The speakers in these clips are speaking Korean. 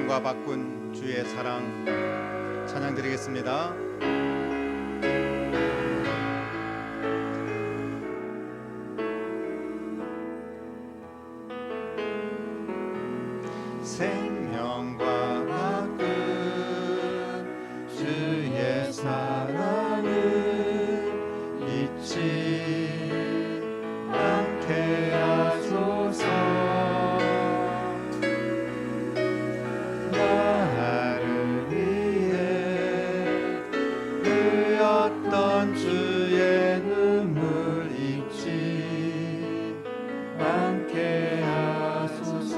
생명과 바꾼 주의 사랑 찬양 드리겠습니다. 생명과 바꾼 주의 사랑을 잊지 않게 하소서. 나를 위해 흘렸던 주의 눈물 잊지 않게 하소서.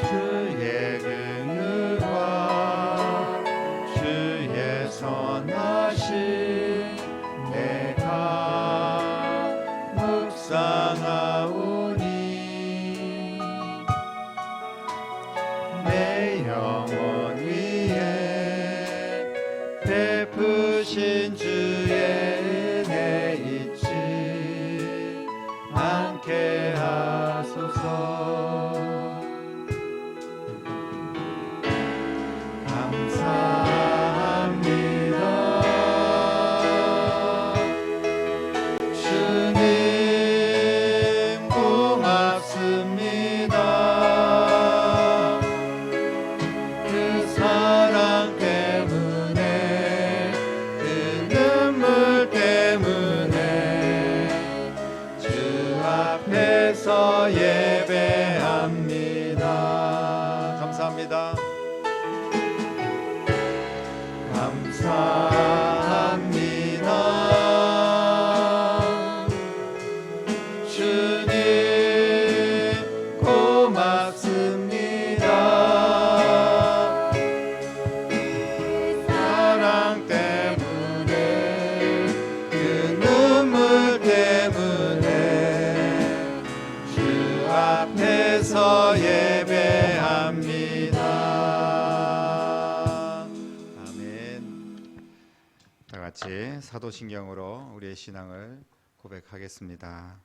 주의 긍휼과 주의 선하심 내가 묵상하오니 내 영혼 위에 베푸신 주의 은혜 잊지 않게 하소서. 예배합니다. 감사합니다. 감사합니다. 주님 고맙습니다. 사랑 때문에 그 눈물 때문에 앞에서 예배합니다. 아멘. 다 같이 사도신경으로 우리의 신앙을 고백하겠습니다.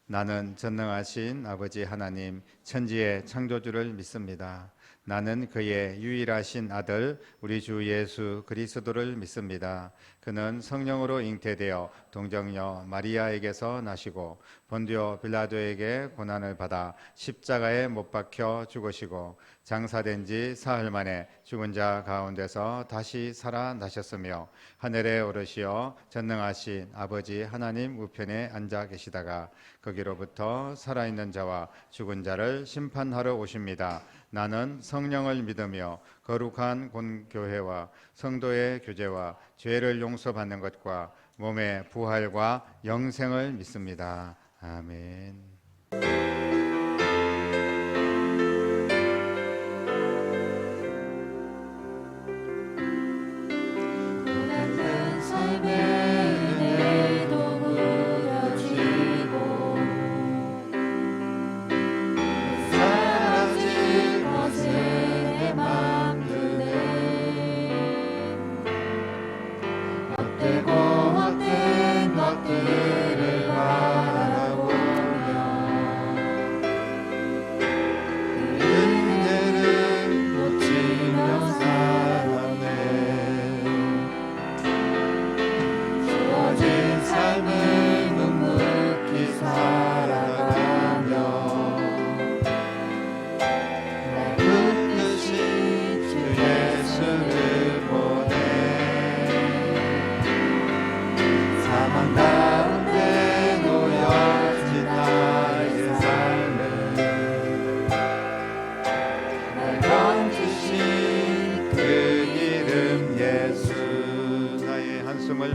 나는 전능하신 아버지 하나님 천지의 창조주를 믿습니다. 나는 그의 유일하신 아들 우리 주 예수 그리스도를 믿습니다. 그는 성령으로 잉태되어 동정녀 마리아에게서 나시고 본디오 빌라도에게 고난을 받아 십자가에 못 박혀 죽으시고 장사된 지 사흘 만에 죽은 자 가운데서 다시 살아나셨으며 하늘에 오르시어 전능하신 아버지 하나님 우편에 앉아 계시다가 거기로부터 살아있는 자와 죽은 자를 심판하러 오십니다. 나는 성령을 믿으며 거룩한 본교회와 성도의 교제와 죄를 용서받는 것과 몸의 부활과 영생을 믿습니다. 아멘.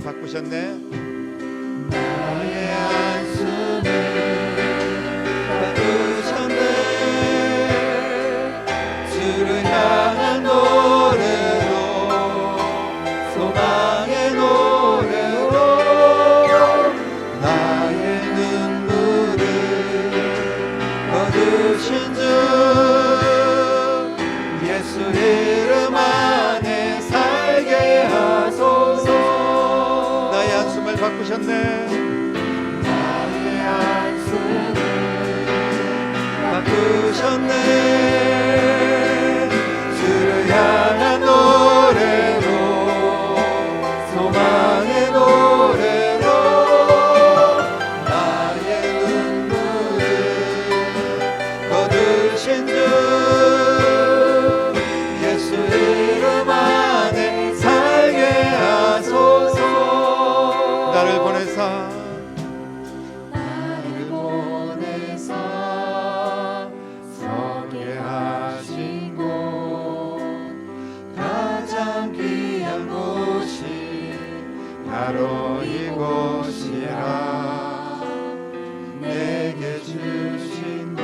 바꾸셨네. 나의 한숨을 바꾸셨네. 주를 향한 노래로 소망의 노래로 나의 눈물을 거두신 주 예수 이름 안에 살게 하소서. 바꾸셨네. 나의 한숨을 바꾸셨네. 바로 이곳이라. 내게 주신 것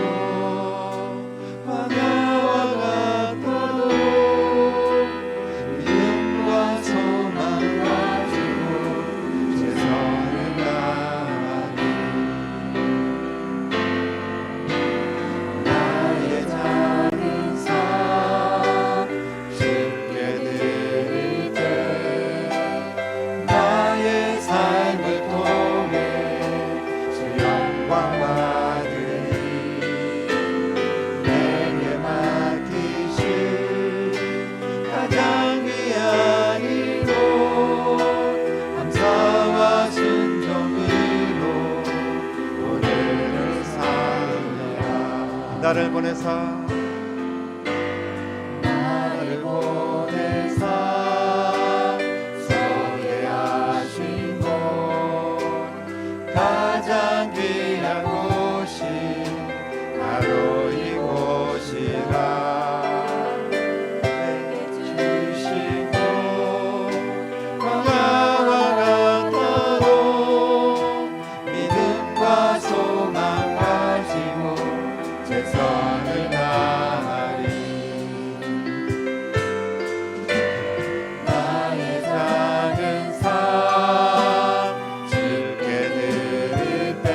바다와 같아도 믿음과 소망 가지고 최선을 다하리. 나의 작은 삶 쉽게 드릴 때 나의 삶을 통해 주 영광 받으리. 내게 맡기신 가장 귀한 일로 감사와 순종으로 오늘을 살리라. 나를 보내사 소개하신 곳 가장 귀한 곳이 바로 이곳이라. 내게 주신 것 광야와 같아도 믿음과 소망 가지고 최선을 다하리. 나의 작은 삶 주께 드릴 때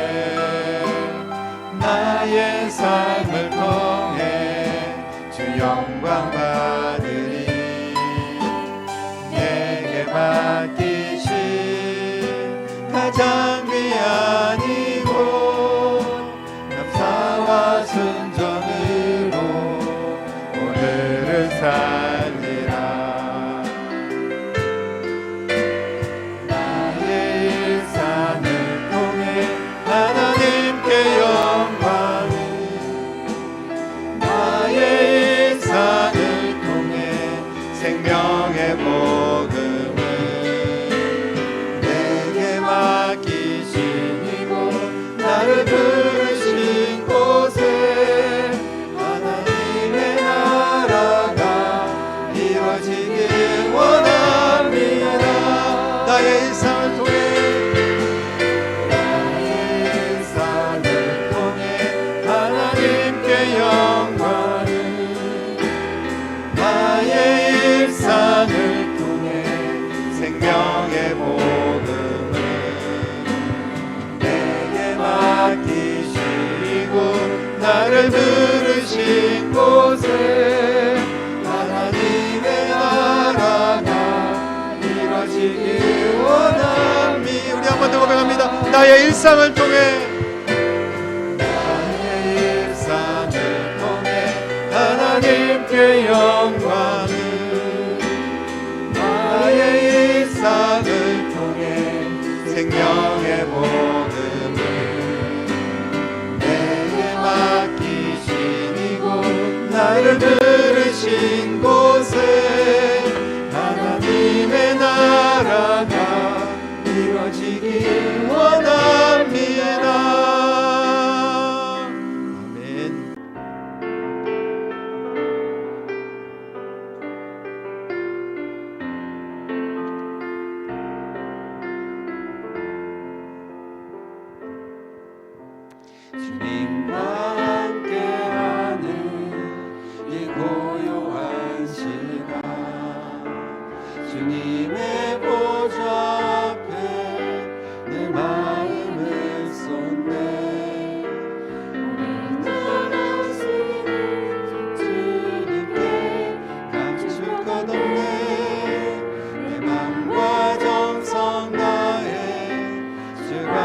나의 삶을 통해 주 영광 받으리. 내게 맡기신 가장 귀한 이곳 감사와 순종으로 오늘을 살리라. 나의 일상을 통해 하나님께 영광을, 나의 일상을 통해 생명의 복음을 내게 맡기신 이곳 나를 부르신 곳에 하나님의 나라가 이루어지길 원합니다. 나의 일상을 통해 하나님께 영광을, 나의 일상을 통해 생명의 복음을 내게 맡기시고 나를 부르신 곳에 하나님의 나라가 이루어지길 원합니다. 우리 한 번 더 고백합니다. 나의 일상을 통해 하나님께 영광을, 나의 일상을 통해 생명의 복음을 내게 맡기신 이곳 나를 부르신 곳에 하나님의 나라가 이루어지길 원합니다. 주님과 함께하는 이 고요한 시간 주님의 보좌 앞에 내 마음을 쏟네. 우리 떠나시는 주님께 감출 것 없네. 내 맘과 정성 다해 주가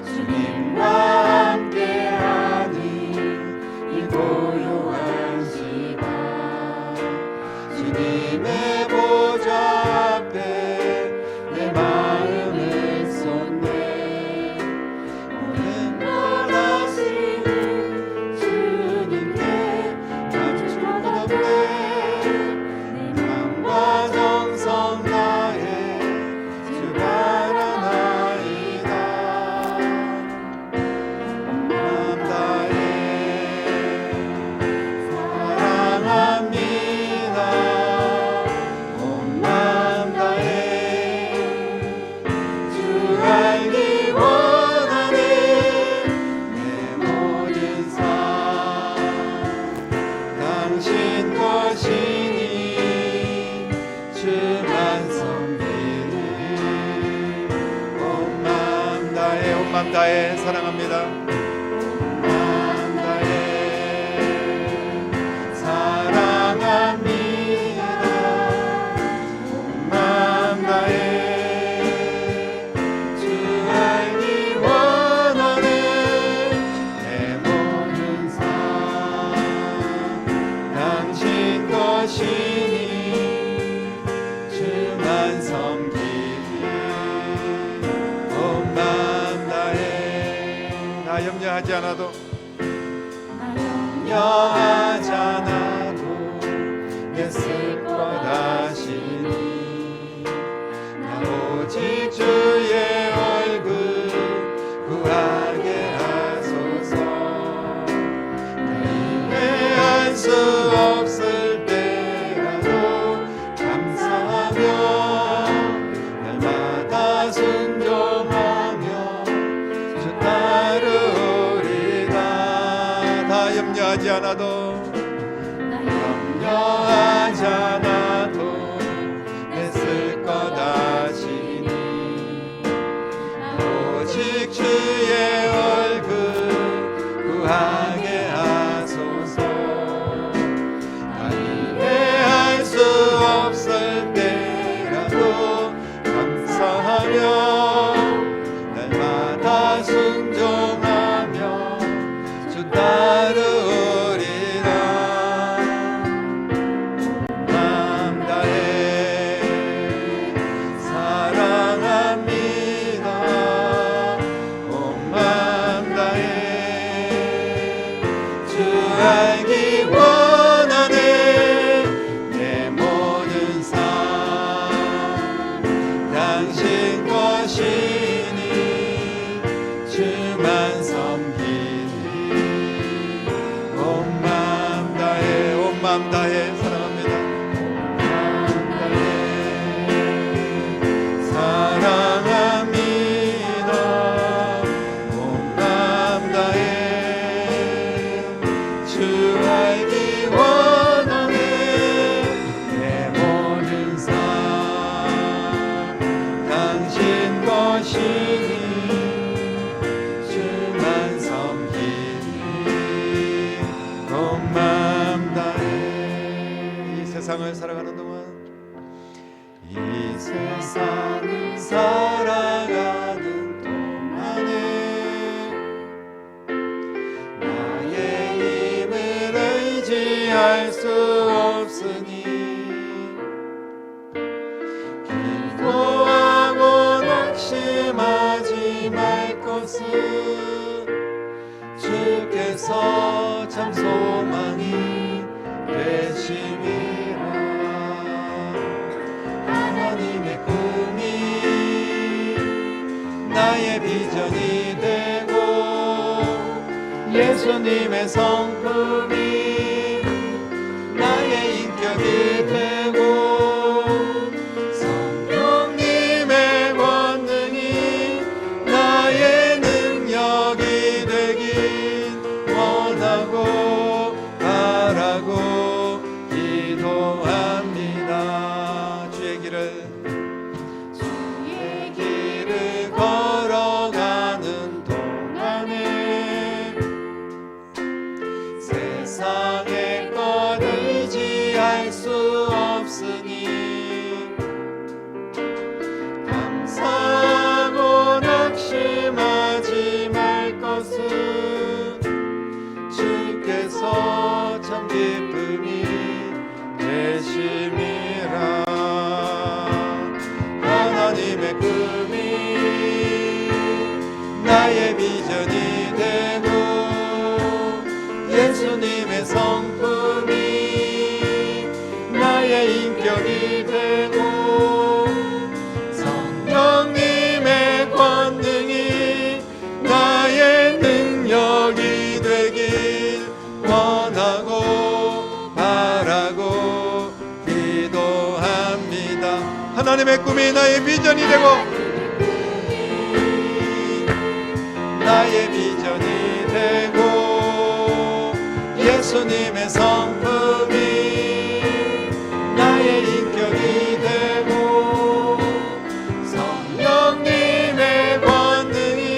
주님과 함께하는 이 고요한 시간 주님의 보좌 앞에 내 마음을 쏟네. 오늘 원하시는 주님께 감출 것 없네. 내 맘과 정성 다해 사랑합니다. 마음 다해 사랑합니다. 마음 다해 사랑합니다. 마음 다해 주 알기 원하는 내 모든 삶 당신 것이니 주만 섬기리 온 마음 다해. 나 염려하지 않아도 염려하지 않아도 애쓸 것 하시니 나 오직 주의 얼굴 구하게 하소서. 내 이해할 수 없을 때라도 감사하며 날마다 순종하며 주 따르리라. 다 염려하지 않아도 염려하지 않아도 애쓸 것 하시니 오직 주의 얼굴 구하게 하소서. 나 이해할 수 없을 때라도 감사하며 날마다 순종하며 주 따르리라. 마음 다해 사랑합니다. 온 마음 다해 주 알기 원하는 내 모든 삶 당신 것이니 주만 섬기리 온 마음 다해. 온 마음 다해 사랑합니다. 마음 다해 사랑합니다. 온 마음 다해 주 알기 원하는 내 모든 삶 당신 것이니 주만 섬기리 온 마음 다해. 이 세상을 살아가는 동안 이 세상을 살아가는 동안에 나의 힘을 의지할 수 없으니 기도하고 낙심하지 말 것은 주께서 참 소망이 되심이라. 하나님의 꿈이 나의 비전이 되고 예수님의 성품이 나의 인격이 되고 성령님의 권능이 나의 능력이 되길 원하고 바라고 기도합니다. 주의 길을 걸어가는 동안에 세상의 것 의지할 수 없으니 감사하고 낙심하지 말 것은 주께서 참 기쁨이 되심이라. 하나님의 꿈이 나의 비전이 되고 예수님의 성품이 나의 인격이 되고 성령님의 권능이 나의 능력이 되길 원하고 바라고 기도합니다. 하나님의 꿈이 나의 비전이 되고 나의 비전이 되고 예수님의 성품이 나의 인격이 되고 성령님의 권능이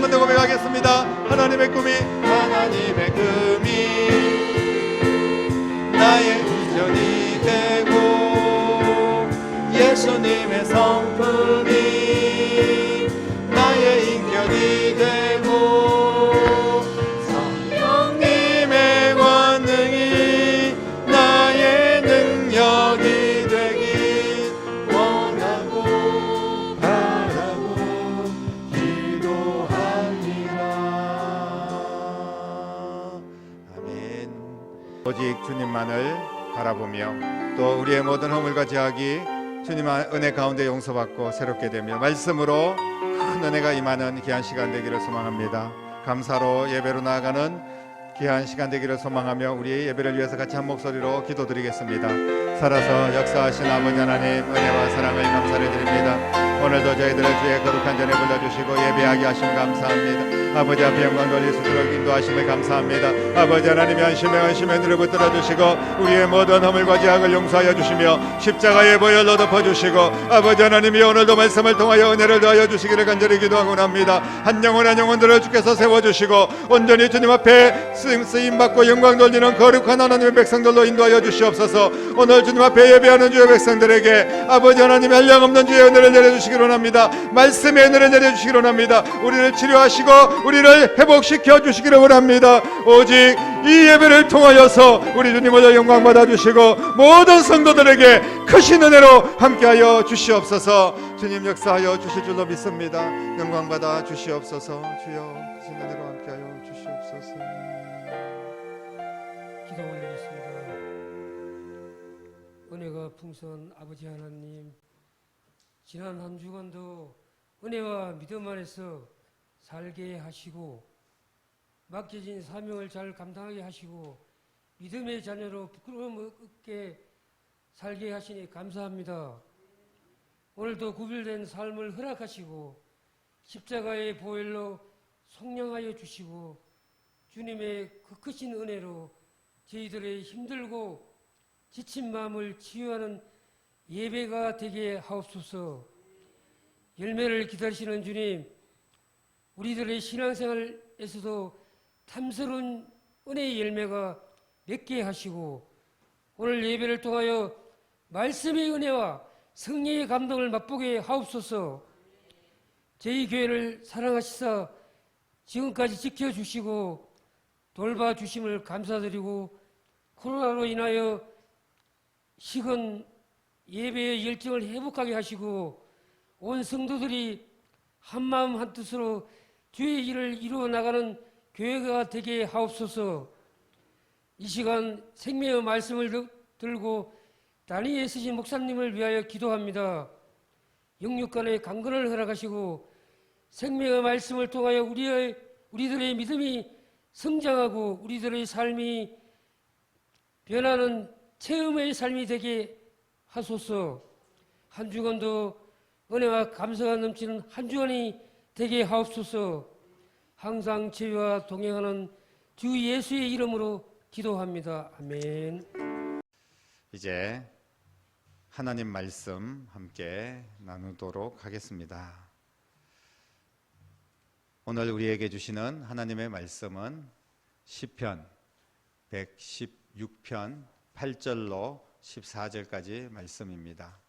번 더 고백하겠습니다. 하나님의 꿈이 나의 비전이 되고 예수님의 성품이 나의 인격이 되고 성령님의 권능이 나의 능력이 되길 원하고 바라고 기도합니다. 아멘. 오직 주님만을 바라보며 또 우리의 모든 허물과 제약이 주님의 은혜 가운데 용서받고 새롭게 되며 말씀으로 큰 은혜가 임하는 귀한 시간 되기를 소망합니다. 감사로 예배로 나아가는 귀한 시간 되기를 소망하며 우리의 예배를 위해서 같이 한 목소리로 기도드리겠습니다. 살아서 역사하신 아버지 하나님 은혜와 사랑을 감사를 드립니다. 오늘도 저희들을 주의 거룩한 전에 불러주시고 예배하게 하심 감사합니다. 아버지 앞에 영광 돌릴 수 있도록 인도하심을 감사합니다. 아버지 하나님의 안심의 눈을 붙들어 주시고 우리의 모든 허물과 죄악을 용서하여 주시며 십자가의 보혈로 덮어주시고 아버지 하나님이 오늘도 말씀을 통하여 은혜를 더하여 주시기를 간절히 기도하곤 합니다. 한 영혼들을 주께서 세워주시고 온전히 주님 앞에 쓰임받고 영광 돌리는 거룩한 하나님의 백성들로 인도하여 주시옵소서. 오늘 주님 앞에 예배하는 주의 백성들에게 아버지 하나님의 한량없는 주의 은혜를 내려주시기로 합니다. 말씀의 은혜를 내려주시기로 합니다. 우리를 치료하시고 우리를 회복시켜 주시기를 원합니다. 오직 이 예배를 통하여서 우리 주님을 영광 받아주시고 모든 성도들에게 크신 은혜로 함께하여 주시옵소서. 주님 역사하여 주실 줄로 믿습니다. 영광 받아 주시옵소서. 주여 크신 은혜로 함께하여 주시옵소서. 기도 올리겠습니다. 은혜가 풍성한 아버지 하나님, 지난 한 주간도 은혜와 믿음 안에서 살게 하시고 맡겨진 사명을 잘 감당하게 하시고 믿음의 자녀로 부끄러움 없게 살게 하시니 감사합니다. 오늘도 구별된 삶을 허락하시고 십자가의 보혈로 속량하여 주시고 주님의 그 크신 은혜로 저희들의 힘들고 지친 마음을 치유하는 예배가 되게 하옵소서. 열매를 기다리시는 주님, 우리들의 신앙생활에서도 탐스러운 은혜의 열매가 맺게 하시고 오늘 예배를 통하여 말씀의 은혜와 성령의 감동을 맛보게 하옵소서. 저희 교회를 사랑하시사 지금까지 지켜주시고 돌봐주심을 감사드리고 코로나로 인하여 식은 예배의 열정을 회복하게 하시고 온 성도들이 한마음 한뜻으로 주의 일을 이루어 나가는 교회가 되게 하옵소서. 이 시간 생명의 말씀을 들고 단위에 쓰신 목사님을 위하여 기도합니다. 영육간의 강건을 허락하시고 생명의 말씀을 통하여 우리들의 믿음이 성장하고 우리들의 삶이 변하는 체험의 삶이 되게 하소서. 한 주간도 은혜와 감사가 넘치는 한 주간이 되게 하옵소서. 항상 저희와 동행하는 주 예수의 이름으로 기도합니다. 아멘. 이제 하나님 말씀 함께 나누도록 하겠습니다. 오늘 우리에게 주시는 하나님의 말씀은 시편 116편 8절로 14절까지 말씀입니다.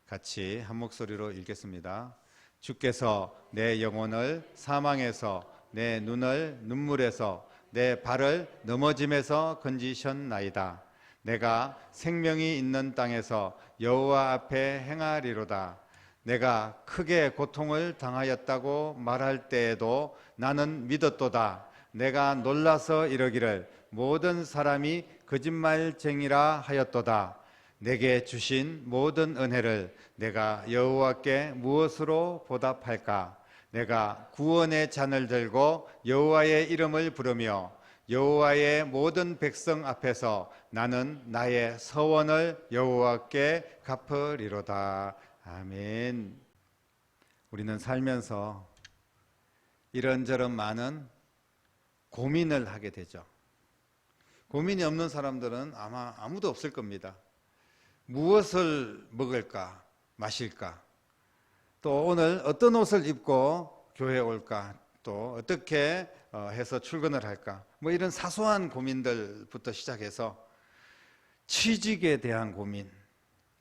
같이 한 목소리로 읽겠습니다. 주께서 내 영혼을 사망에서 내 눈을 눈물에서 내 발을 넘어짐에서 건지셨나이다. 내가 생명이 있는 땅에서 여호와 앞에 행하리로다. 내가 크게 고통을 당하였다고 말할 때에도 나는 믿었도다. 내가 놀라서 이러기를 모든 사람이 거짓말쟁이라 하였도다. 내게 주신 모든 은혜를 내가 여호와께 무엇으로 보답할까? 내가 구원의 잔을 들고 여호와의 이름을 부르며 여호와의 모든 백성 앞에서 나는 나의 서원을 여호와께 갚으리로다. 아멘. 우리는 살면서 이런저런 많은 고민을 하게 되죠. 고민이 없는 사람들은 아마 아무도 없을 겁니다. 무엇을 먹을까, 마실까, 또 오늘 어떤 옷을 입고 교회에 올까, 또 어떻게 해서 출근을 할까, 뭐 이런 사소한 고민들부터 시작해서 취직에 대한 고민,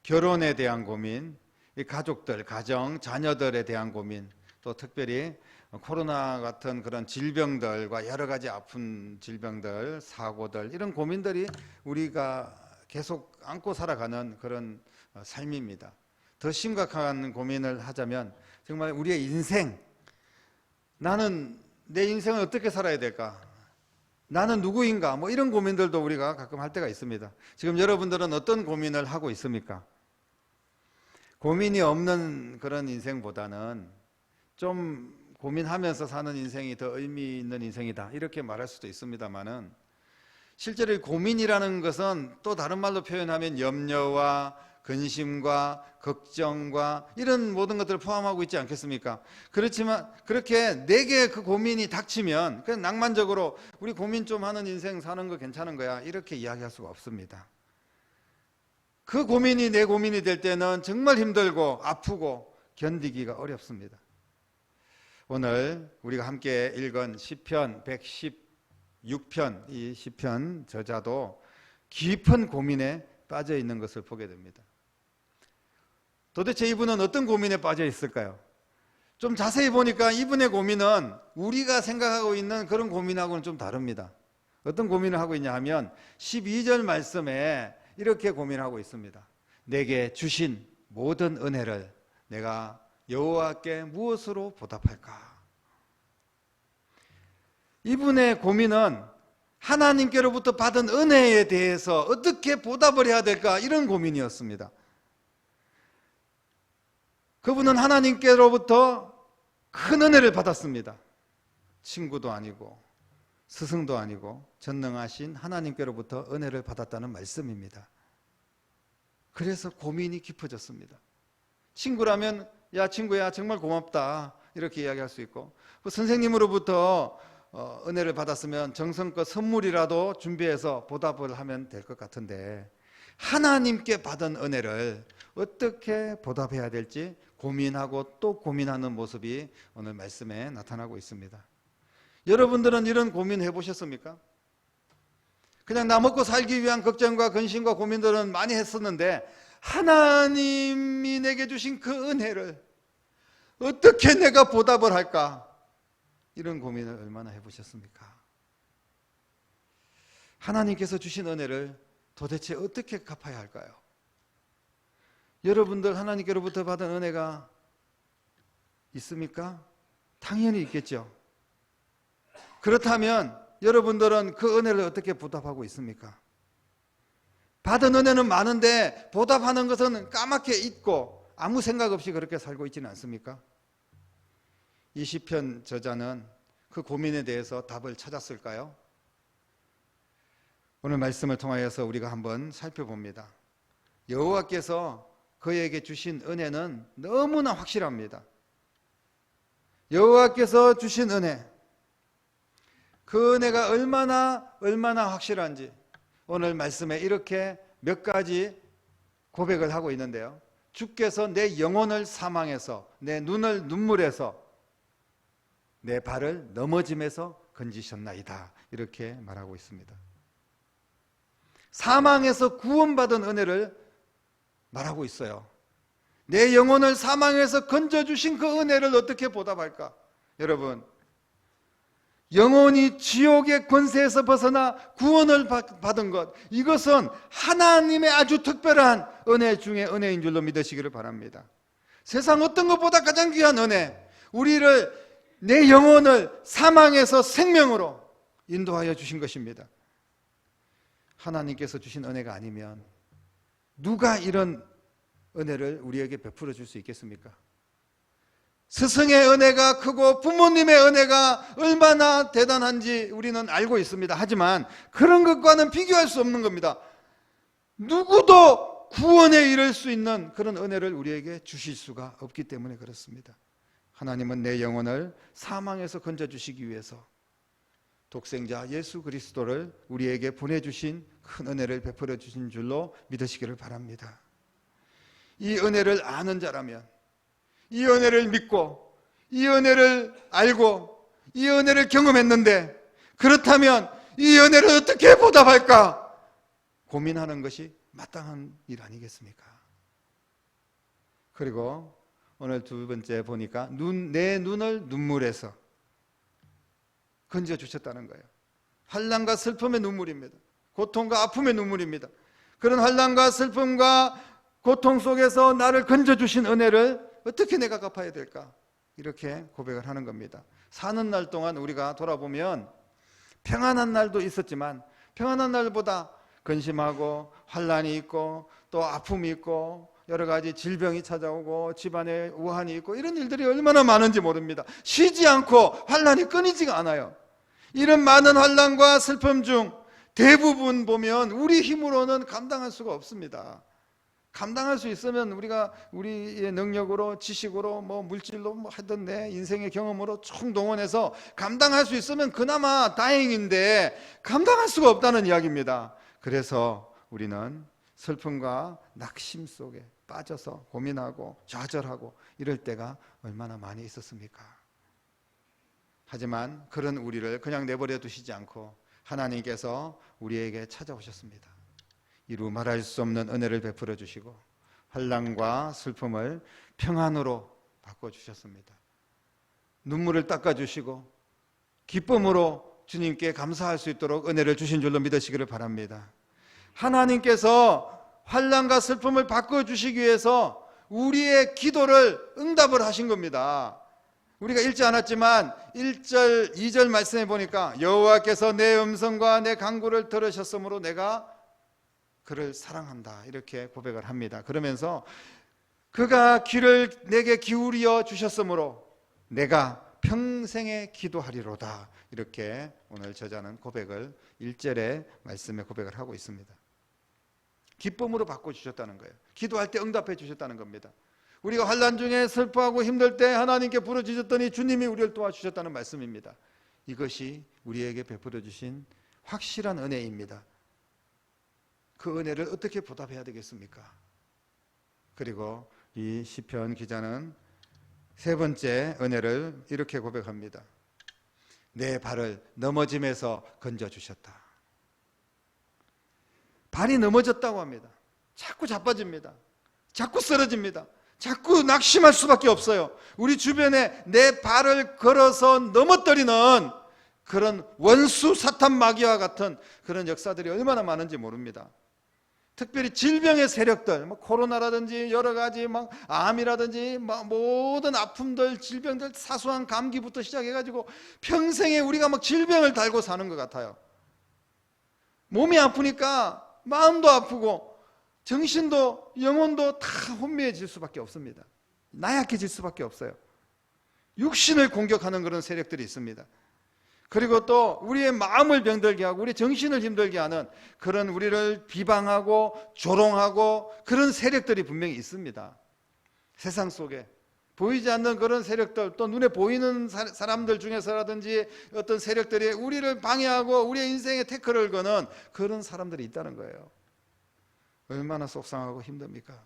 결혼에 대한 고민, 이 가족들, 가정, 자녀들에 대한 고민, 또 특별히 코로나 같은 그런 질병들과 여러 가지 아픈 질병들, 사고들, 이런 고민들이 우리가 계속 안고 살아가는 그런 삶입니다. 더 심각한 고민을 하자면 정말 우리의 인생, 나는 내 인생을 어떻게 살아야 될까? 나는 누구인가? 뭐 이런 고민들도 우리가 가끔 할 때가 있습니다. 지금 여러분들은 어떤 고민을 하고 있습니까? 고민이 없는 그런 인생보다는 좀 고민하면서 사는 인생이 더 의미 있는 인생이다, 이렇게 말할 수도 있습니다만은, 실제로 고민이라는 것은 또 다른 말로 표현하면 염려와 근심과 걱정과 이런 모든 것들을 포함하고 있지 않겠습니까? 그렇지만 그렇게 내게 그 고민이 닥치면 그냥 낭만적으로 우리 고민 좀 하는 인생 사는 거 괜찮은 거야, 이렇게 이야기할 수가 없습니다. 그 고민이 내 고민이 될 때는 정말 힘들고 아프고 견디기가 어렵습니다. 오늘 우리가 함께 읽은 시편 116편, 이 시편 저자도 깊은 고민에 빠져 있는 것을 보게 됩니다. 도대체 이분은 어떤 고민에 빠져 있을까요? 좀 자세히 보니까 이분의 고민은 우리가 생각하고 있는 그런 고민하고는 좀 다릅니다. 어떤 고민을 하고 있냐 하면 12절 말씀에 이렇게 고민하고 있습니다. 내게 주신 모든 은혜를 내가 여호와께 무엇으로 보답할까? 이분의 고민은 하나님께로부터 받은 은혜에 대해서 어떻게 보답을 해야 될까, 이런 고민이었습니다. 그분은 하나님께로부터 큰 은혜를 받았습니다. 친구도 아니고 스승도 아니고 전능하신 하나님께로부터 은혜를 받았다는 말씀입니다. 그래서 고민이 깊어졌습니다. 친구라면 야 친구야 정말 고맙다, 이렇게 이야기할 수 있고, 선생님으로부터 은혜를 받았으면 정성껏 선물이라도 준비해서 보답을 하면 될 것 같은데, 하나님께 받은 은혜를 어떻게 보답해야 될지 고민하고 또 고민하는 모습이 오늘 말씀에 나타나고 있습니다. 여러분들은 이런 고민 해보셨습니까? 그냥 나 먹고 살기 위한 걱정과 근심과 고민들은 많이 했었는데, 하나님이 내게 주신 그 은혜를 어떻게 내가 보답을 할까, 이런 고민을 얼마나 해보셨습니까? 하나님께서 주신 은혜를 도대체 어떻게 갚아야 할까요? 여러분들 하나님께로부터 받은 은혜가 있습니까? 당연히 있겠죠. 그렇다면 여러분들은 그 은혜를 어떻게 보답하고 있습니까? 받은 은혜는 많은데 보답하는 것은 까맣게 잊고 아무 생각 없이 그렇게 살고 있지는 않습니까? 이 시편 저자는 그 고민에 대해서 답을 찾았을까요? 오늘 말씀을 통하여서 우리가 한번 살펴봅니다. 여호와께서 그에게 주신 은혜는 너무나 확실합니다. 여호와께서 주신 은혜, 그 은혜가 얼마나 확실한지 오늘 말씀에 이렇게 몇 가지 고백을 하고 있는데요. 주께서 내 영혼을 사망에서, 내 눈을 눈물에서, 내 발을 넘어짐에서 건지셨나이다, 이렇게 말하고 있습니다. 사망에서 구원받은 은혜를 말하고 있어요. 내 영혼을 사망에서 건져주신 그 은혜를 어떻게 보답할까? 여러분, 영혼이 지옥의 권세에서 벗어나 구원을 받은 것, 이것은 하나님의 아주 특별한 은혜 중에 은혜인 줄로 믿으시기를 바랍니다. 세상 어떤 것보다 가장 귀한 은혜, 우리를, 내 영혼을 사망에서 생명으로 인도하여 주신 것입니다. 하나님께서 주신 은혜가 아니면 누가 이런 은혜를 우리에게 베풀어 줄 수 있겠습니까? 스승의 은혜가 크고 부모님의 은혜가 얼마나 대단한지 우리는 알고 있습니다. 하지만 그런 것과는 비교할 수 없는 겁니다. 누구도 구원에 이를 수 있는 그런 은혜를 우리에게 주실 수가 없기 때문에 그렇습니다. 하나님은 내 영혼을 사망에서 건져주시기 위해서 독생자 예수 그리스도를 우리에게 보내주신 큰 은혜를 베풀어 주신 줄로 믿으시기를 바랍니다. 이 은혜를 아는 자라면, 이 은혜를 믿고 이 은혜를 알고 이 은혜를 경험했는데 그렇다면 이 은혜를 어떻게 보답할까 고민하는 것이 마땅한 일 아니겠습니까? 그리고 오늘 두 번째 보니까 내 눈을 눈물에서 건져주셨다는 거예요. 환난과 슬픔의 눈물입니다. 고통과 아픔의 눈물입니다. 그런 환난과 슬픔과 고통 속에서 나를 건져주신 은혜를 어떻게 내가 갚아야 될까? 이렇게 고백을 하는 겁니다. 사는 날 동안 우리가 돌아보면 평안한 날도 있었지만 평안한 날보다 근심하고 환난이 있고 또 아픔이 있고 여러 가지 질병이 찾아오고 집안에 우환이 있고 이런 일들이 얼마나 많은지 모릅니다. 쉬지 않고 환난이 끊이지가 않아요. 이런 많은 환난과 슬픔 중 대부분 보면 우리 힘으로는 감당할 수가 없습니다. 감당할 수 있으면 우리의 능력으로 지식으로 물질로 하던 내 인생의 경험으로 총동원해서 감당할 수 있으면 그나마 다행인데 감당할 수가 없다는 이야기입니다. 그래서 우리는 슬픔과 낙심 속에 빠져서 고민하고 좌절하고 이럴 때가 얼마나 많이 있었습니까? 하지만 그런 우리를 그냥 내버려 두시지 않고 하나님께서 우리에게 찾아오셨습니다. 이루 말할 수 없는 은혜를 베풀어 주시고 환난과 슬픔을 평안으로 바꿔주셨습니다. 눈물을 닦아주시고 기쁨으로 주님께 감사할 수 있도록 은혜를 주신 줄로 믿으시기를 바랍니다. 하나님께서 환난과 슬픔을 바꿔주시기 위해서 우리의 기도를 응답을 하신 겁니다. 우리가 읽지 않았지만 1절, 2절 말씀해 보니까 여호와께서 내 음성과 내 간구를 들으셨으므로 내가 그를 사랑한다 이렇게 고백을 합니다. 그러면서 그가 귀를 내게 기울여 주셨으므로 내가 평생에 기도하리로다 이렇게 오늘 저자는 고백을 1절의 말씀에 고백을 하고 있습니다. 기쁨으로 바꿔주셨다는 거예요. 기도할 때 응답해 주셨다는 겁니다. 우리가 환난 중에 슬퍼하고 힘들 때 하나님께 부르짖었더니 주님이 우리를 도와주셨다는 말씀입니다. 이것이 우리에게 베풀어 주신 확실한 은혜입니다. 그 은혜를 어떻게 보답해야 되겠습니까? 그리고 이 시편 기자는 세 번째 은혜를 이렇게 고백합니다. 내 발을 넘어짐에서 건져주셨다. 발이 넘어졌다고 합니다. 자꾸 자빠집니다. 자꾸 쓰러집니다. 자꾸 낙심할 수밖에 없어요. 우리 주변에 내 발을 걸어서 넘어뜨리는 그런 원수 사탄 마귀와 같은 그런 역사들이 얼마나 많은지 모릅니다. 특별히 질병의 세력들, 코로나라든지 여러 가지 암이라든지 모든 아픔들, 질병들, 사소한 감기부터 시작해가지고 평생에 우리가 질병을 달고 사는 것 같아요. 몸이 아프니까 마음도 아프고 정신도 영혼도 다 혼미해질 수밖에 없습니다. 나약해질 수밖에 없어요. 육신을 공격하는 그런 세력들이 있습니다. 그리고 또 우리의 마음을 병들게 하고 우리 정신을 힘들게 하는 그런 우리를 비방하고 조롱하고 그런 세력들이 분명히 있습니다. 세상 속에 보이지 않는 그런 세력들, 또 눈에 보이는 사람들 중에서라든지 어떤 세력들이 우리를 방해하고 우리의 인생에 태클을 거는 그런 사람들이 있다는 거예요. 얼마나 속상하고 힘듭니까?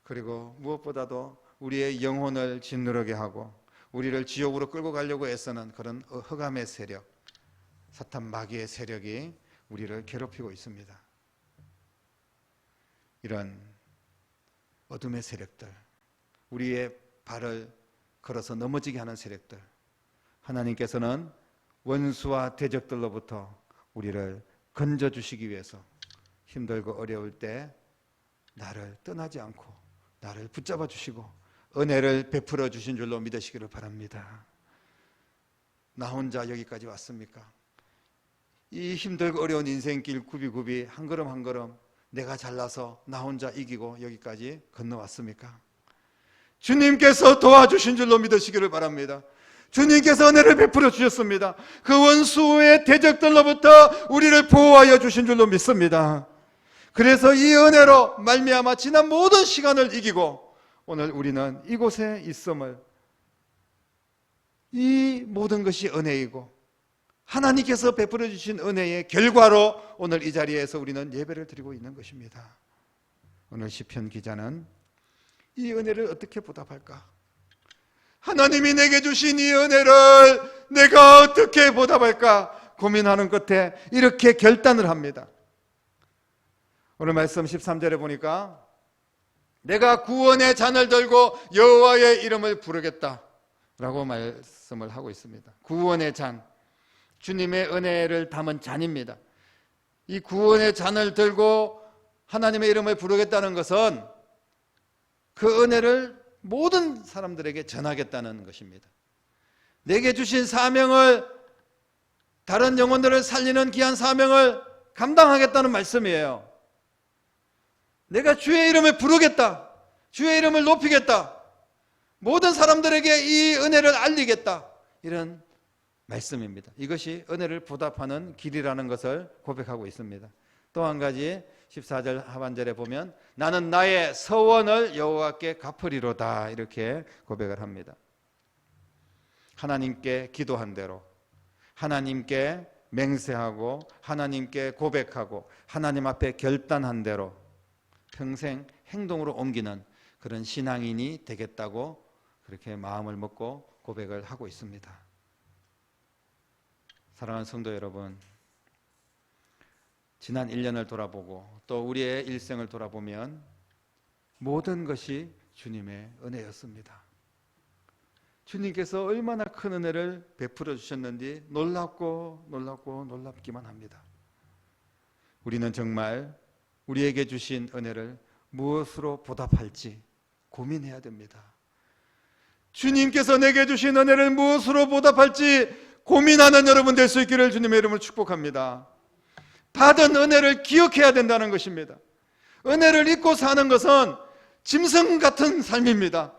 그리고 무엇보다도 우리의 영혼을 짓누르게 하고 우리를 지옥으로 끌고 가려고 애쓰는 그런 흑암의 세력, 사탄 마귀의 세력이 우리를 괴롭히고 있습니다. 이런 어둠의 세력들, 우리의 발을 걸어서 넘어지게 하는 세력들, 하나님께서는 원수와 대적들로부터 우리를 건져주시기 위해서 힘들고 어려울 때 나를 떠나지 않고 나를 붙잡아 주시고 은혜를 베풀어 주신 줄로 믿으시기를 바랍니다. 나 혼자 여기까지 왔습니까? 이 힘들고 어려운 인생길 굽이굽이 한 걸음 한 걸음 내가 잘나서 나 혼자 이기고 여기까지 건너왔습니까? 주님께서 도와주신 줄로 믿으시기를 바랍니다. 주님께서 은혜를 베풀어 주셨습니다. 그 원수의 대적들로부터 우리를 보호하여 주신 줄로 믿습니다. 그래서 이 은혜로 말미암아 지난 모든 시간을 이기고 오늘 우리는 이곳에 있음을, 이 모든 것이 은혜이고 하나님께서 베풀어 주신 은혜의 결과로 오늘 이 자리에서 우리는 예배를 드리고 있는 것입니다. 오늘 시편 기자는 이 은혜를 어떻게 보답할까? 하나님이 내게 주신 이 은혜를 내가 어떻게 보답할까 고민하는 끝에 이렇게 결단을 합니다. 오늘 말씀 13절에 보니까 내가 구원의 잔을 들고 여호와의 이름을 부르겠다 라고 말씀을 하고 있습니다. 구원의 잔, 주님의 은혜를 담은 잔입니다. 이 구원의 잔을 들고 하나님의 이름을 부르겠다는 것은 그 은혜를 모든 사람들에게 전하겠다는 것입니다. 내게 주신 사명을, 다른 영혼들을 살리는 귀한 사명을 감당하겠다는 말씀이에요. 내가 주의 이름을 부르겠다, 주의 이름을 높이겠다, 모든 사람들에게 이 은혜를 알리겠다, 이런 말씀입니다. 이것이 은혜를 보답하는 길이라는 것을 고백하고 있습니다. 또 한 가지 14절 하반절에 보면 나는 나의 서원을 여호와께 갚으리로다 이렇게 고백을 합니다. 하나님께 기도한 대로, 하나님께 맹세하고, 하나님께 고백하고, 하나님 앞에 결단한 대로 평생 행동으로 옮기는 그런 신앙인이 되겠다고 그렇게 마음을 먹고 고백을 하고 있습니다. 사랑하는 성도 여러분, 지난 1년을 돌아보고 또 우리의 일생을 돌아보면 모든 것이 주님의 은혜였습니다. 주님께서 얼마나 큰 은혜를 베풀어 주셨는지 놀랍기만 합니다. 우리는 정말 우리에게 주신 은혜를 무엇으로 보답할지 고민해야 됩니다. 주님께서 내게 주신 은혜를 무엇으로 보답할지 고민하는 여러분 될 수 있기를 주님의 이름으로 축복합니다. 받은 은혜를 기억해야 된다는 것입니다. 은혜를 잊고 사는 것은 짐승 같은 삶입니다.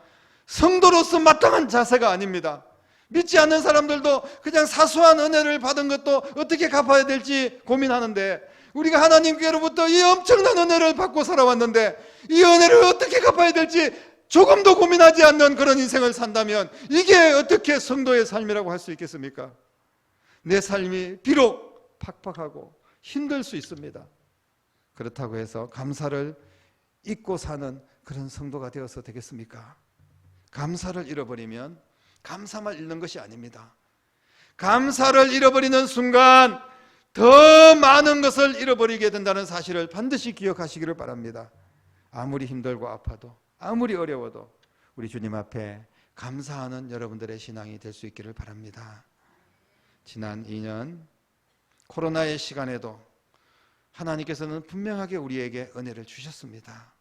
성도로서 마땅한 자세가 아닙니다. 믿지 않는 사람들도 그냥 사소한 은혜를 받은 것도 어떻게 갚아야 될지 고민하는데, 우리가 하나님께로부터 이 엄청난 은혜를 받고 살아왔는데 이 은혜를 어떻게 갚아야 될지 조금도 고민하지 않는 그런 인생을 산다면 이게 어떻게 성도의 삶이라고 할 수 있겠습니까? 내 삶이 비록 팍팍하고 힘들 수 있습니다. 그렇다고 해서 감사를 잊고 사는 그런 성도가 되어서 되겠습니까? 감사를 잃어버리면 감사만 잃는 것이 아닙니다. 감사를 잃어버리는 순간 더 많은 것을 잃어버리게 된다는 사실을 반드시 기억하시기를 바랍니다. 아무리 힘들고 아파도, 아무리 어려워도 우리 주님 앞에 감사하는 여러분들의 신앙이 될 수 있기를 바랍니다. 지난 2년 코로나의 시간에도 하나님께서는 분명하게 우리에게 은혜를 주셨습니다.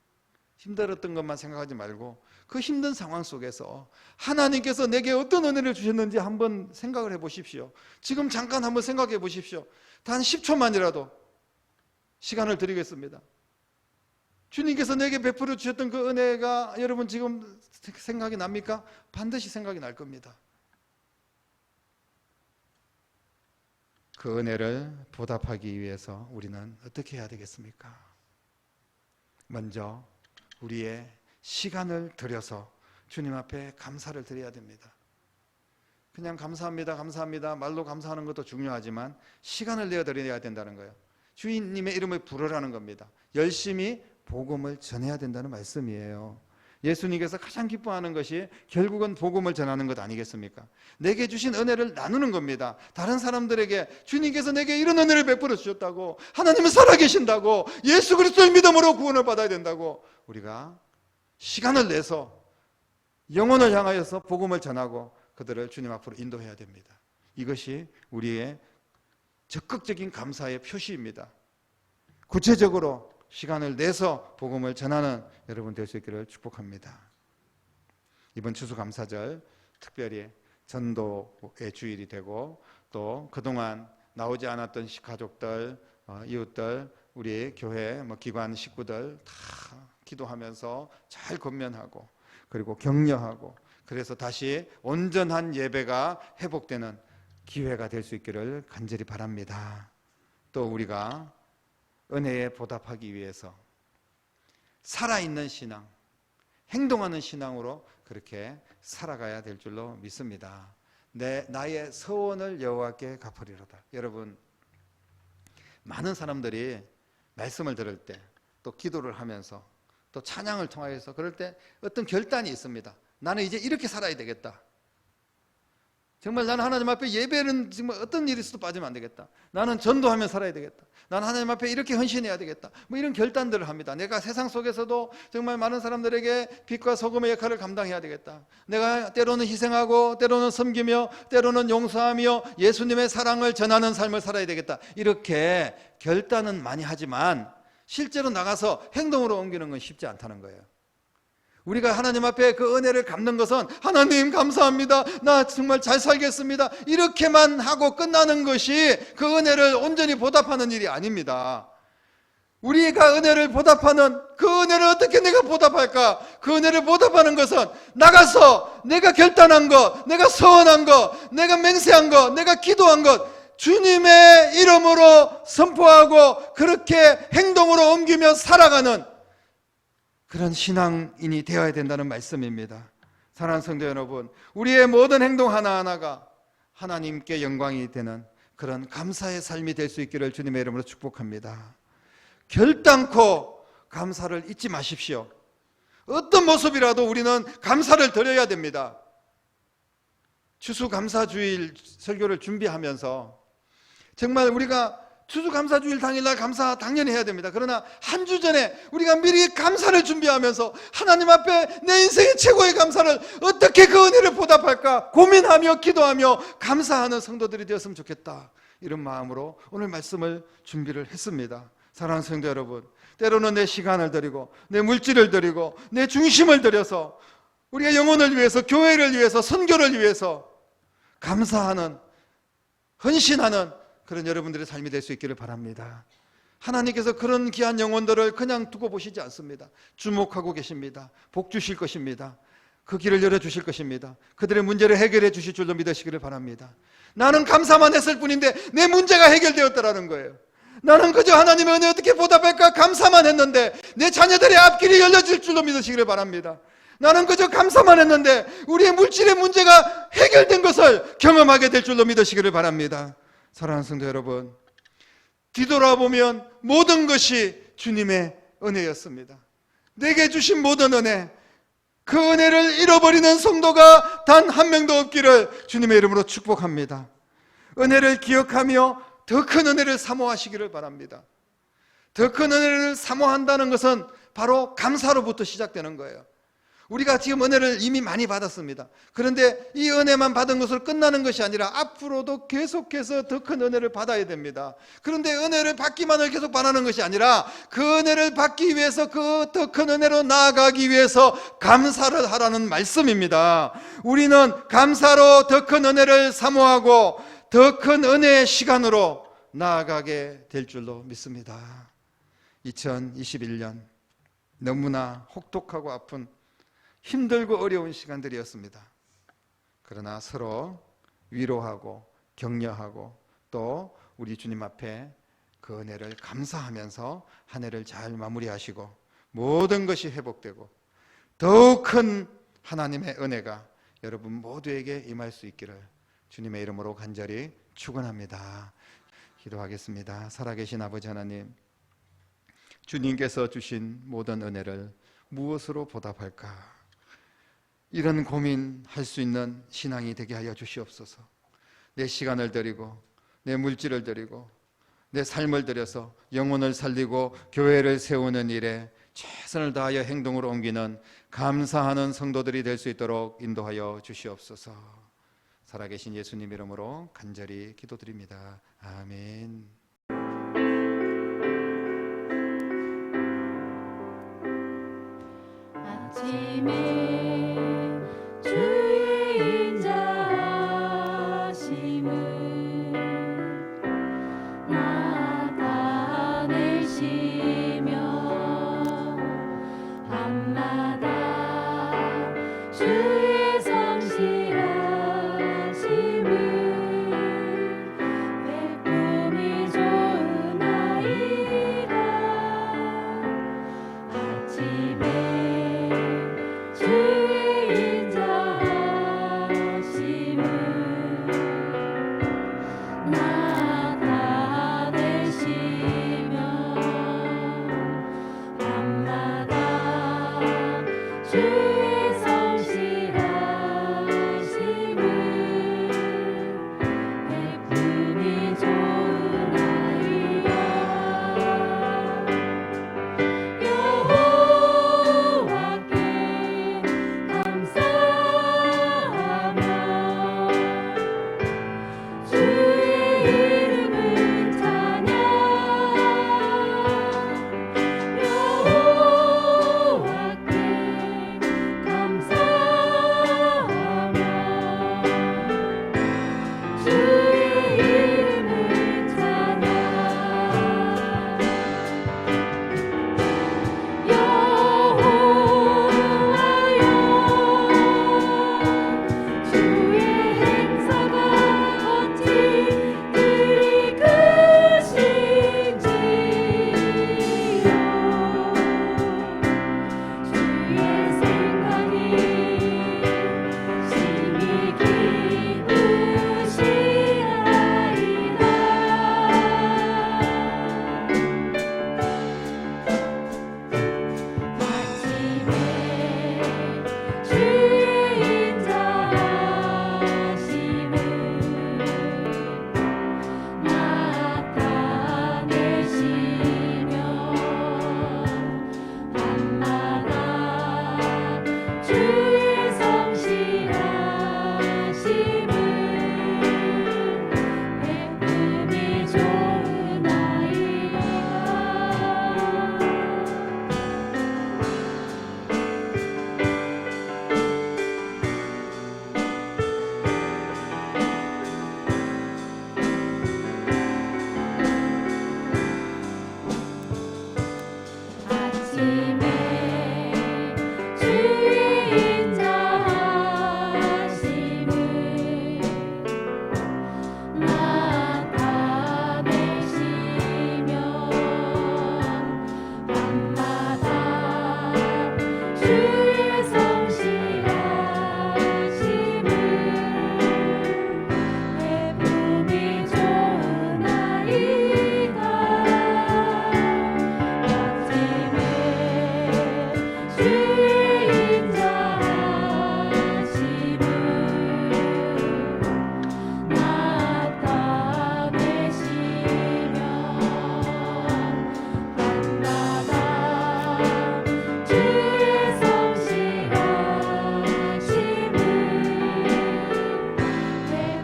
힘들었던 것만 생각하지 말고 그 힘든 상황 속에서 하나님께서 내게 어떤 은혜를 주셨는지 한번 생각을 해보십시오. 지금 잠깐 한번 생각해 보십시오. 단 10초만이라도 시간을 드리겠습니다. 주님께서 내게 베풀어 주셨던 그 은혜가 여러분 지금 생각이 납니까? 반드시 생각이 날 겁니다. 그 은혜를 보답하기 위해서 우리는 어떻게 해야 되겠습니까? 먼저 우리의 시간을 들여서 주님 앞에 감사를 드려야 됩니다. 그냥 감사합니다, 감사합니다 말로 감사하는 것도 중요하지만 시간을 내어 드려야 된다는 거예요. 주님의 이름을 부르라는 겁니다. 열심히 복음을 전해야 된다는 말씀이에요. 예수님께서 가장 기뻐하는 것이 결국은 복음을 전하는 것 아니겠습니까? 내게 주신 은혜를 나누는 겁니다. 다른 사람들에게 주님께서 내게 이런 은혜를 베풀어 주셨다고, 하나님은 살아계신다고, 예수 그리스도의 믿음으로 구원을 받아야 된다고 우리가 시간을 내서 영혼을 향하여서 복음을 전하고 그들을 주님 앞으로 인도해야 됩니다. 이것이 우리의 적극적인 감사의 표시입니다. 구체적으로 시간을 내서 복음을 전하는 여러분 될 수 있기를 축복합니다. 이번 추수감사절 특별히 전도의 주일이 되고 또 그동안 나오지 않았던 가족들, 이웃들, 우리 교회 기관 식구들 다 기도하면서 잘 권면하고 그리고 격려하고 그래서 다시 온전한 예배가 회복되는 기회가 될 수 있기를 간절히 바랍니다. 또 우리가 은혜에 보답하기 위해서 살아있는 신앙, 행동하는 신앙으로 그렇게 살아가야 될 줄로 믿습니다. 나의 서원을 여호와께 갚으리로다. 여러분, 많은 사람들이 말씀을 들을 때 또 기도를 하면서 또 찬양을 통하여서 그럴 때 어떤 결단이 있습니다. 나는 이제 이렇게 살아야 되겠다. 정말 나는 하나님 앞에 예배는 정말 어떤 일이 있어도 빠지면 안 되겠다. 나는 전도하며 살아야 되겠다. 나는 하나님 앞에 이렇게 헌신해야 되겠다. 뭐 이런 결단들을 합니다. 내가 세상 속에서도 정말 많은 사람들에게 빛과 소금의 역할을 감당해야 되겠다. 내가 때로는 희생하고 때로는 섬기며 때로는 용서하며 예수님의 사랑을 전하는 삶을 살아야 되겠다. 이렇게 결단은 많이 하지만 실제로 나가서 행동으로 옮기는 건 쉽지 않다는 거예요. 우리가 하나님 앞에 그 은혜를 갚는 것은 하나님 감사합니다, 나 정말 잘 살겠습니다, 이렇게만 하고 끝나는 것이 그 은혜를 온전히 보답하는 일이 아닙니다. 우리가 은혜를 보답하는 그 은혜를 어떻게 내가 보답할까? 그 은혜를 보답하는 것은 나가서 내가 결단한 것, 내가 서원한 것, 내가 맹세한 것, 내가 기도한 것 주님의 이름으로 선포하고 그렇게 행동으로 옮기며 살아가는 그런 신앙인이 되어야 된다는 말씀입니다. 사랑하는 성도 여러분, 우리의 모든 행동 하나하나가 하나님께 영광이 되는 그런 감사의 삶이 될 수 있기를 주님의 이름으로 축복합니다. 결단코 감사를 잊지 마십시오. 어떤 모습이라도 우리는 감사를 드려야 됩니다. 추수감사주일 설교를 준비하면서 정말 우리가 추수감사주일 당일날 감사 당연히 해야 됩니다. 그러나 한 주 전에 우리가 미리 감사를 준비하면서 하나님 앞에 내 인생의 최고의 감사를 어떻게 그 은혜를 보답할까 고민하며 기도하며 감사하는 성도들이 되었으면 좋겠다, 이런 마음으로 오늘 말씀을 준비를 했습니다. 사랑하는 성도 여러분, 때로는 내 시간을 드리고 내 물질을 드리고 내 중심을 들여서 우리가 영혼을 위해서, 교회를 위해서, 선교를 위해서 감사하는, 헌신하는 그런 여러분들의 삶이 될 수 있기를 바랍니다. 하나님께서 그런 귀한 영혼들을 그냥 두고 보시지 않습니다. 주목하고 계십니다. 복 주실 것입니다. 그 길을 열어주실 것입니다. 그들의 문제를 해결해 주실 줄로 믿으시기를 바랍니다. 나는 감사만 했을 뿐인데 내 문제가 해결되었다라는 거예요. 나는 그저 하나님의 은혜 어떻게 보답할까 감사만 했는데 내 자녀들의 앞길이 열려질 줄로 믿으시기를 바랍니다. 나는 그저 감사만 했는데 우리의 물질의 문제가 해결된 것을 경험하게 될 줄로 믿으시기를 바랍니다. 사랑하는 성도 여러분, 뒤돌아보면 모든 것이 주님의 은혜였습니다. 내게 주신 모든 은혜, 그 은혜를 잃어버리는 성도가 단 한 명도 없기를 주님의 이름으로 축복합니다. 은혜를 기억하며 더 큰 은혜를 사모하시기를 바랍니다. 더 큰 은혜를 사모한다는 것은 바로 감사로부터 시작되는 거예요. 우리가 지금 은혜를 이미 많이 받았습니다. 그런데 이 은혜만 받은 것으로 끝나는 것이 아니라 앞으로도 계속해서 더 큰 은혜를 받아야 됩니다. 그런데 은혜를 받기만을 계속 바라는 것이 아니라 그 은혜를 받기 위해서 그 더 큰 은혜로 나아가기 위해서 감사를 하라는 말씀입니다. 우리는 감사로 더 큰 은혜를 사모하고 더 큰 은혜의 시간으로 나아가게 될 줄로 믿습니다. 2021년 너무나 혹독하고 아픈 힘들고 어려운 시간들이었습니다. 그러나 서로 위로하고 격려하고 또 우리 주님 앞에 그 은혜를 감사하면서 한 해를 잘 마무리하시고 모든 것이 회복되고 더욱 큰 하나님의 은혜가 여러분 모두에게 임할 수 있기를 주님의 이름으로 간절히 축원합니다. 기도하겠습니다. 살아계신 아버지 하나님, 주님께서 주신 모든 은혜를 무엇으로 보답할까? 이런 고민할 수 있는 신앙이 되게 하여 주시옵소서. 내 시간을 드리고 내 물질을 드리고 내 삶을 들여서 영혼을 살리고 교회를 세우는 일에 최선을 다하여 행동으로 옮기는 감사하는 성도들이 될 수 있도록 인도하여 주시옵소서. 살아계신 예수님 이름으로 간절히 기도드립니다. 아멘. 아침에 주의 인자하심을 나타내시며 밤마다 주의 성실하심을 베품이 좋으나이다. 아침에 주 베품이 좋으나이다. 아침에 주의 인자하심을 나타내시며 밤마다 주의 성실하심을 베품이 좋으나이다. 아침에 주의 인자하심을 나타내시며 밤마다 주의 성실하심을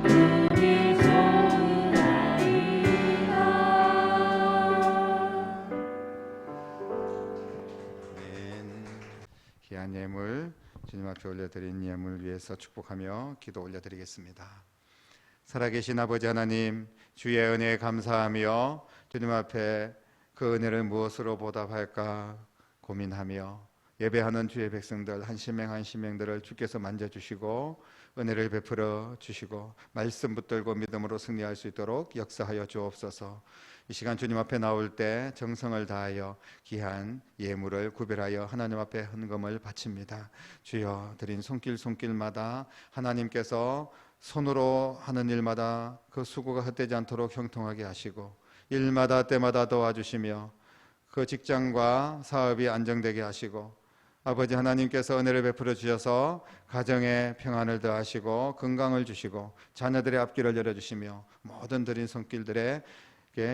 베품이 좋으나이다. 귀한 예물 주님 앞에 올려드린 예물 위해서 축복하며 기도 올려드리겠습니다. 살아계신 아버지 하나님, 주의 은혜에 감사하며 주님 앞에 그 은혜를 무엇으로 보답할까 고민하며 예배하는 주의 백성들 한 심령 한 심령들을 주께서 만져주시고 은혜를 베풀어 주시고 말씀 붙들고 믿음으로 승리할 수 있도록 역사하여 주옵소서. 이 시간 주님 앞에 나올 때 정성을 다하여 귀한 예물을 구별하여 하나님 앞에 헌금을 바칩니다. 주여, 드린 손길마다 하나님께서 손으로 하는 일마다 그 수고가 헛되지 않도록 형통하게 하시고 일마다 때마다 도와주시며 그 직장과 사업이 안정되게 하시고 아버지 하나님께서 은혜를 베풀어 주셔서 가정에 평안을 더하시고 건강을 주시고 자녀들의 앞길을 열어주시며 모든 드린 손길들에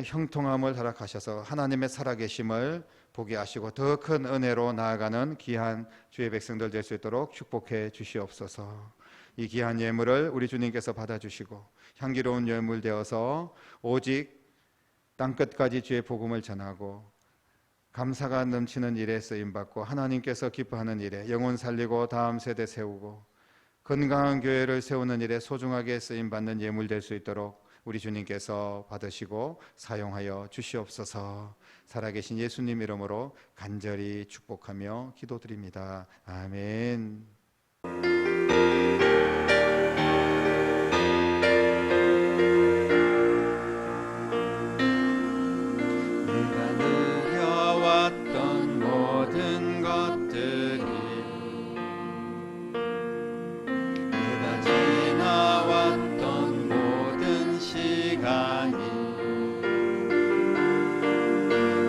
형통함을 허락하셔서 하나님의 살아계심을 보게 하시고 더 큰 은혜로 나아가는 귀한 주의 백성들 될 수 있도록 축복해 주시옵소서. 이 귀한 예물을 우리 주님께서 받아주시고 향기로운 예물 되어서 오직 땅끝까지 주의 복음을 전하고 감사가 넘치는 일에 쓰임받고 하나님께서 기뻐하는 일에 영혼 살리고 다음 세대 세우고 건강한 교회를 세우는 일에 소중하게 쓰임받는 예물 될 수 있도록 우리 주님께서 받으시고 사용하여 주시옵소서. 살아계신 예수님 이름으로 간절히 축복하며 기도드립니다. 아멘. 내가 느려왔던 모든 것들이 내가 지나왔던 모든 시간이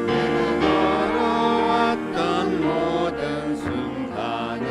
내가 걸어왔던 모든 순간이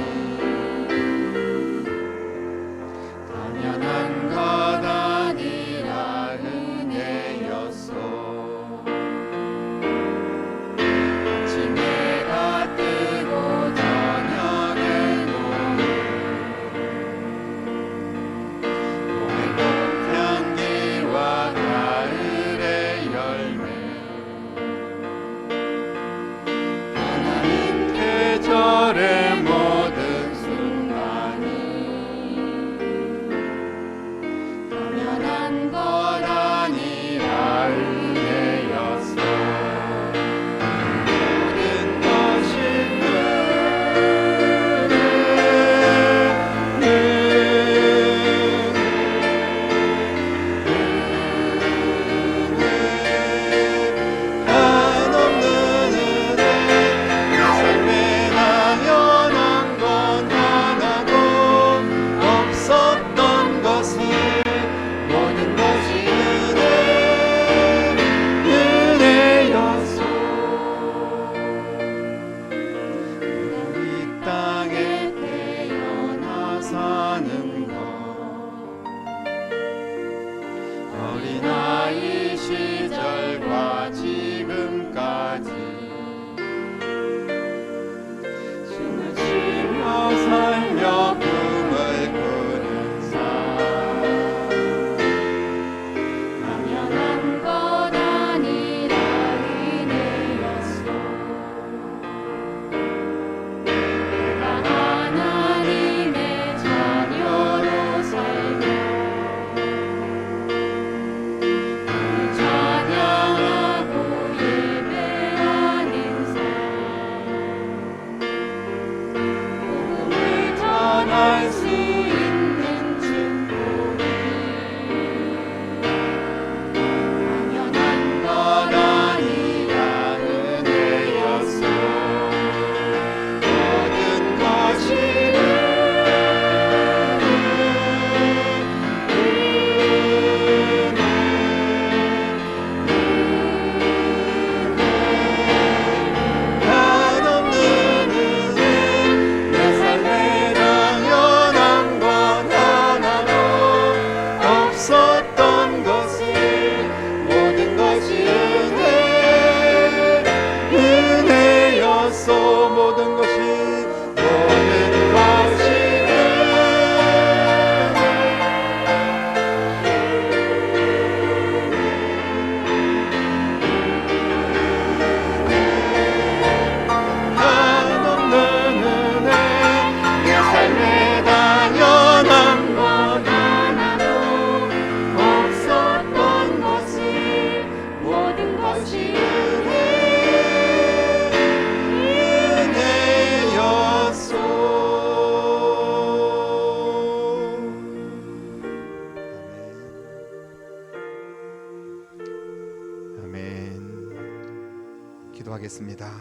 기도하겠습니다.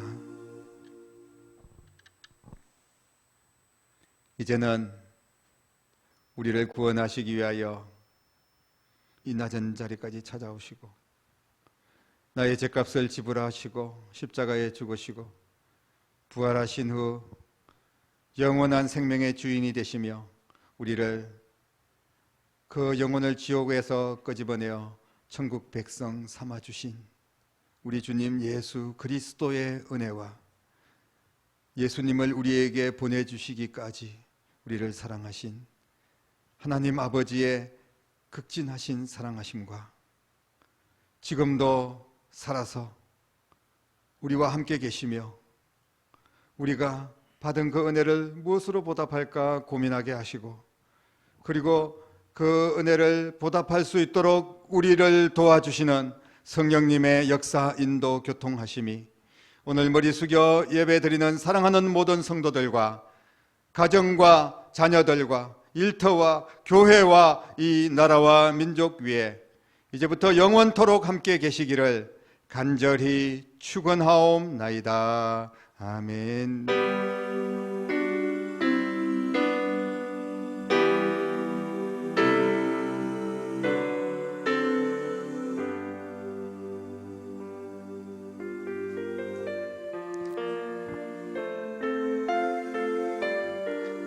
이제는 우리를 구원하시기 위하여 이 낮은 자리까지 찾아오시고 나의 죗값을 지불하시고 십자가에 죽으시고 부활하신 후 영원한 생명의 주인이 되시며 우리를 그 영혼을 지옥에서 끄집어내어 천국 백성 삼아주신 우리 주님 예수 그리스도의 은혜와 예수님을 우리에게 보내주시기까지 우리를 사랑하신 하나님 아버지의 극진하신 사랑하심과 지금도 살아서 우리와 함께 계시며 우리가 받은 그 은혜를 무엇으로 보답할까 고민하게 하시고 그리고 그 은혜를 보답할 수 있도록 우리를 도와주시는 성령님의 역사, 인도, 교통하심이 오늘 머리 숙여 예배드리는 사랑하는 모든 성도들과 가정과 자녀들과 일터와 교회와 이 나라와 민족 위에 이제부터 영원토록 함께 계시기를 간절히 축원하옵나이다. 아멘.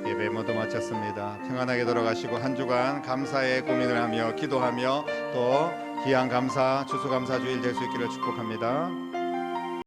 예배 모두 마쳤습니다. 평안하게 돌아가시고 한 주간 감사의 고민을 하며 기도하며 또 귀한 감사, 추수감사 주일 될 수 있기를 축복합니다.